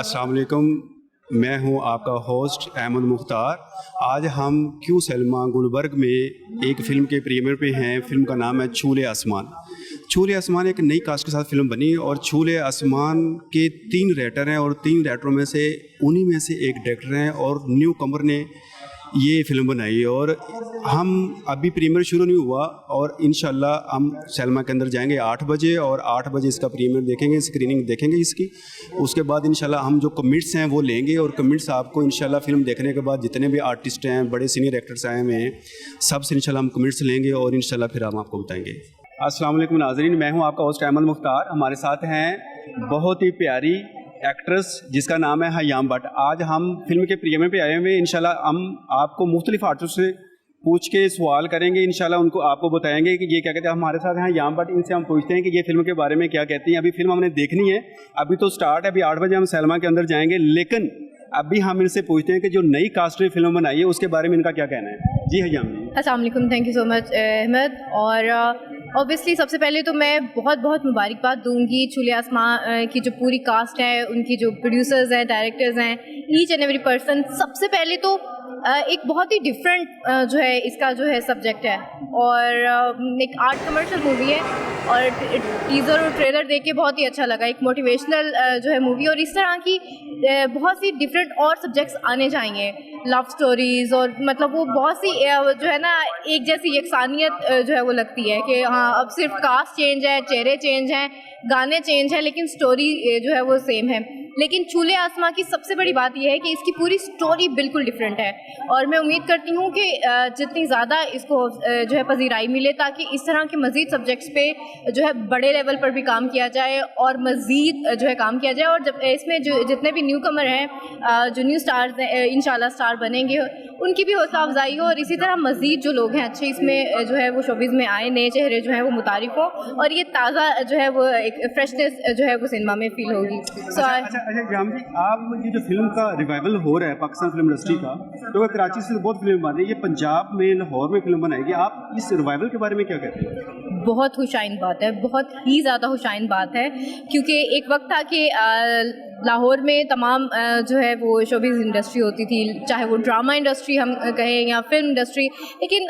अस्सलाम वालेकुम, मैं हूं आपका होस्ट अहमद मुख्तार। आज हम क्यू सलमा गुलबर्ग में एक फ़िल्म के प्रीमियर पे हैं। फ़िल्म का नाम है छूले आसमान। छूले आसमान एक नई कास्ट के साथ फ़िल्म बनी और छूले आसमान के 3 राइटर हैं और 3 राइटरों में से उन्हीं में से एक डायरेक्टर हैं और न्यू कमर ने ये फ़िल्म बनाई। और हम अभी प्रीमियर शुरू नहीं हुआ और इंशाल्लाह हम सलमा के अंदर जाएंगे 8 बजे और 8 बजे इसका प्रीमियर देखेंगे, स्क्रीनिंग देखेंगे इसकी। उसके बाद इंशाल्लाह हम जो कमिट्स हैं वो लेंगे और कमिट्स आपको इंशाल्लाह फ़िल्म देखने के बाद जितने भी आर्टिस्ट हैं, बड़े सीनियर एक्टर्स आए हुए हैं, सबसे इंशाल्लाह हम कमिट्स लेंगे और इंशाल्लाह फिर हम आपको बताएंगे। अस्सलाम वालेकुम नाज़रीन, मैं हूँ आपका होस्ट अहमद मुख्तार। हमारे साथ हैं बहुत ही प्यारी एक्ट्रेस जिसका नाम है हयाम भट्ट। आज हम फिल्म के प्रीमियर पे आए हुए हैं। इंशाल्लाह हम आपको मुख्तलिफ आर्टिस्ट से पूछ के सवाल करेंगे, इंशाल्लाह उनको आपको बताएंगे कि ये क्या कहते हैं। हमारे साथ हैं हयाम भट्ट, इनसे हम पूछते हैं कि ये फिल्म के बारे में क्या कहती हैं। अभी फिल्म हमने देखनी है, अभी तो स्टार्ट है, अभी 8 बजे हम सलमा के अंदर जाएंगे, लेकिन अभी हम इनसे पूछते हैं कि जो नई कास्ट ने फिल्म बनाई है उसके बारे में इनका क्या कहना है। जी हयाम जी। अस्सलाम वालेकुम, thank you so much Ahmad. और ऑब्वियसली सबसे पहले तो मैं बहुत बहुत मुबारकबाद दूंगी छूले आसमान की जो पूरी कास्ट है, उनकी जो प्रोड्यूसर्स हैं, डायरेक्टर्स हैं, ईच एंड एवरी पर्सन। सबसे पहले तो एक बहुत ही डिफरेंट जो है इसका जो है सब्जेक्ट है और एक आर्ट कमर्शियल मूवी है और टीज़र और ट्रेलर देख के बहुत ही अच्छा लगा। एक मोटिवेशनल जो है मूवी और इस तरह की बहुत सी डिफरेंट और सब्जेक्ट्स आने चाहिए, लव स्टोरीज़ और मतलब वो बहुत सी जो है ना एक जैसी यकसानियत जो है वो लगती है कि हाँ अब सिर्फ कास्ट चेंज है, चेहरे चेंज हैं, गाने चेंज हैं, लेकिन स्टोरी जो है वो सेम है। लेकिन छूले आसमां की सबसे बड़ी बात यह है कि इसकी पूरी स्टोरी बिल्कुल डिफरेंट है और मैं उम्मीद करती हूँ कि जितनी ज़्यादा इसको जो है पजीराई मिले ताकि इस तरह के मज़ीद सब्जेक्ट्स पे जो है बड़े लेवल पर भी काम किया जाए और मज़ीद जो है काम किया जाए। और जब इसमें जो जितने भी न्यू कमर हैं, जो न्यू स्टार्स हैं, इंशाल्लाह स्टार बनेंगे, उनकी भी हौसला अफजाई हो और इसी तरह मज़ीद जो लोग हैं अच्छे इसमें जो है वो शोबिज़ में आए, नए चेहरे जो हैं वो मुतारिफ हो और ये ताज़ा जो है वो एक फ्रेशनेस जो है वो सिनेमा में फील होगी। अच्छा हयाम जी, आप ये जो फिल्म का रिवाइवल हो रहा है पाकिस्तान फिल्म इंडस्ट्री का, तो कराची से बहुत फिल्म बन रही है, ये पंजाब में लाहौर में फिल्म बनाएगी, आप इस रिवाइवल के बारे में क्या कहते हैं? बहुत खुशाइन बात है, बहुत ही ज़्यादा खुशाइन बात है, क्योंकि एक वक्त था कि लाहौर में तमाम जो है वो शोबिज़ इंडस्ट्री होती थी, चाहे वो ड्रामा इंडस्ट्री हम कहें या फिल्म इंडस्ट्री, लेकिन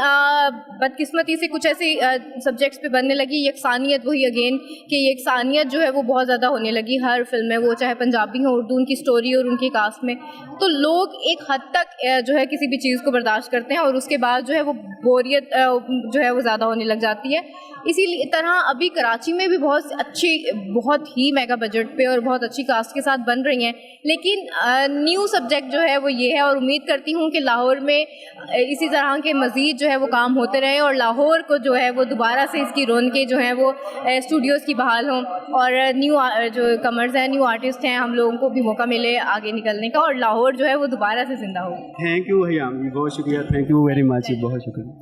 बदकिस्मती से कुछ ऐसे सब्जेक्ट्स पे बनने लगी यकसानियत, वही अगेन कि यकसानियत जो है वो बहुत ज़्यादा होने लगी हर फिल्म में, वो चाहे पंजाबी हो, उर्दू, उनकी स्टोरी और उनकी कास्ट में। तो लोग एक हद तक जो है किसी भी चीज़ को बर्दाश्त करते हैं और उसके बाद जो है वो बोरियत जो है वो ज़्यादा होने लग जाती है। इसी तरह अभी कराची में भी बहुत अच्छी, बहुत ही मेगा बजट पे और बहुत अच्छी कास्ट के साथ बन रही हैं, लेकिन न्यू सब्जेक्ट जो है वो ये है और उम्मीद करती हूँ कि लाहौर में इसी तरह के मज़ीद जो है वो काम होते रहे और लाहौर को जो है वो दोबारा से इसकी रौनकें जो हैं वो स्टूडियोज़ की बहाल हों और न्यू जो कमर्स हैं, न्यू आर्टिस्ट हैं, हम लोगों को भी मौका मिले आगे निकलने का और लाहौर जो है वो दोबारा से ज़िंदा हो। थैंक यू हयाम जी, बहुत शुक्रिया, थैंक यू वेरी मच, बहुत शुक्रिया।